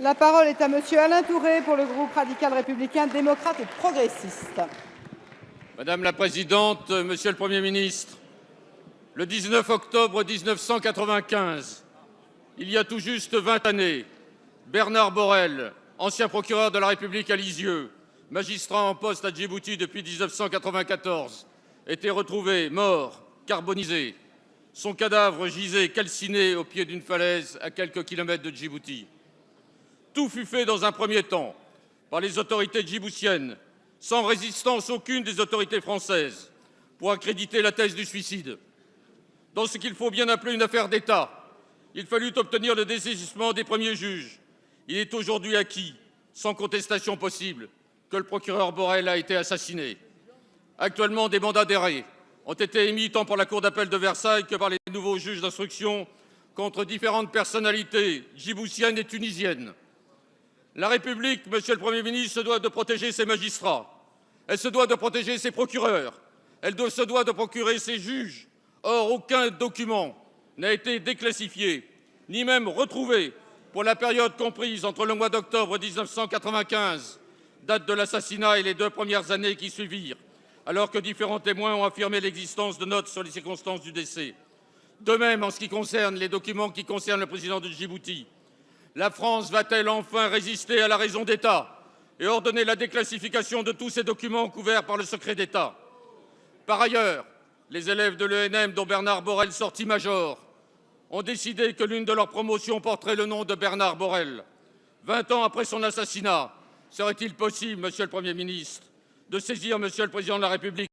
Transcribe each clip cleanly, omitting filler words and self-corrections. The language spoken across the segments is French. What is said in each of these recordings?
La parole est à monsieur Alain Touré pour le groupe radical républicain démocrate et progressiste. Madame la présidente, monsieur le Premier ministre, le 19 octobre 1995, il y a tout juste 20 années, Bernard Borrell, ancien procureur de la République à Lisieux, magistrat en poste à Djibouti depuis 1994, était retrouvé mort, carbonisé. Son cadavre gisait calciné au pied d'une falaise à quelques kilomètres de Djibouti. Tout fut fait dans un premier temps par les autorités djiboutiennes, sans résistance aucune des autorités françaises, pour accréditer la thèse du suicide. Dans ce qu'il faut bien appeler une affaire d'État, il fallut obtenir le dessaisissement des premiers juges. Il est aujourd'hui acquis, sans contestation possible, que le procureur Borrell a été assassiné. Actuellement, des mandats d'arrêt ont été émis tant par la Cour d'appel de Versailles que par les nouveaux juges d'instruction contre différentes personnalités djiboutiennes et tunisiennes. La République, monsieur le Premier ministre, se doit de protéger ses magistrats. Elle se doit de protéger ses procureurs. Elle se doit de procurer ses juges. Or, aucun document n'a été déclassifié, ni même retrouvé pour la période comprise entre le mois d'octobre 1995, date de l'assassinat, et les 2 premières années qui suivirent, alors que différents témoins ont affirmé l'existence de notes sur les circonstances du décès. De même, en ce qui concerne les documents qui concernent le président de Djibouti, la France va-t-elle enfin résister à la raison d'État et ordonner la déclassification de tous ces documents couverts par le secret d'État? Par ailleurs, les élèves de l'ENM, dont Bernard Borrell sortit major, ont décidé que l'une de leurs promotions porterait le nom de Bernard Borrell. 20 ans après son assassinat, serait-il possible, monsieur le Premier ministre, de saisir monsieur le Président de la République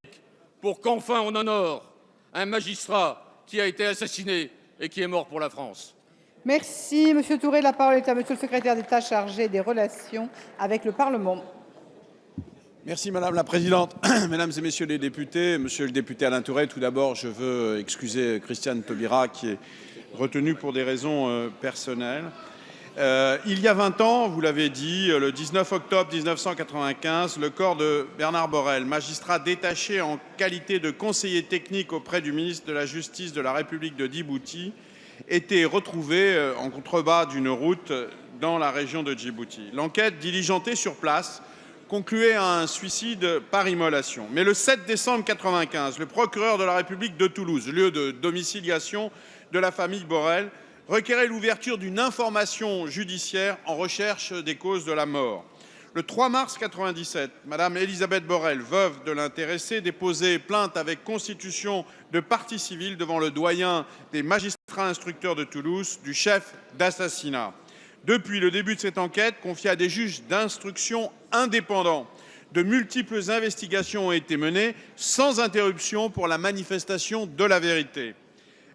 pour qu'enfin on honore un magistrat qui a été assassiné et qui est mort pour la France? Merci, monsieur Touré. La parole est à monsieur le secrétaire d'État chargé des relations avec le Parlement. Merci Madame la Présidente. Mesdames et Messieurs les députés, Monsieur le député Alain Touré, tout d'abord, je veux excuser Christiane Taubira qui est retenue pour des raisons personnelles. Il y a 20 ans, vous l'avez dit, le 19 octobre 1995, le corps de Bernard Borrell, magistrat détaché en qualité de conseiller technique auprès du ministre de la Justice de la République de Djibouti, était retrouvé en contrebas d'une route dans la région de Djibouti. L'enquête diligentée sur place concluait à un suicide par immolation. Mais le 7 décembre 1995, le procureur de la République de Toulouse, lieu de domiciliation de la famille Borrell, requérait l'ouverture d'une information judiciaire en recherche des causes de la mort. Le 3 mars 1997, Madame Elisabeth Borrell, veuve de l'intéressé, déposait plainte avec constitution de partie civile devant le doyen des magistrats instructeurs de Toulouse du chef d'assassinat. Depuis le début de cette enquête, confiée à des juges d'instruction indépendants, de multiples investigations ont été menées sans interruption pour la manifestation de la vérité.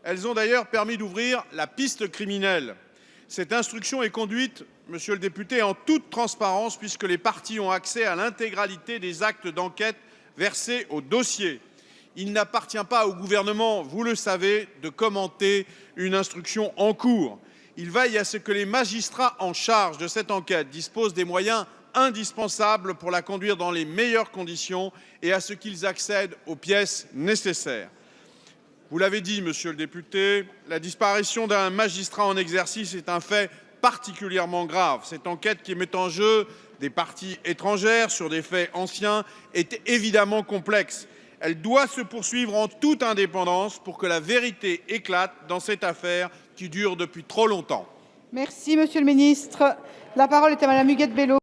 Elles ont d'ailleurs permis d'ouvrir la piste criminelle. Cette instruction est conduite, monsieur le député, en toute transparence puisque les parties ont accès à l'intégralité des actes d'enquête versés au dossier. Il n'appartient pas au gouvernement, vous le savez, de commenter une instruction en cours. Il veille à ce que les magistrats en charge de cette enquête disposent des moyens indispensables pour la conduire dans les meilleures conditions et à ce qu'ils accèdent aux pièces nécessaires. Vous l'avez dit, monsieur le député, la disparition d'un magistrat en exercice est un fait particulièrement grave. Cette enquête qui met en jeu des parties étrangères sur des faits anciens est évidemment complexe. Elle doit se poursuivre en toute indépendance pour que la vérité éclate dans cette affaire qui dure depuis trop longtemps. Merci, monsieur le ministre. La parole est à madame Huguette Bello.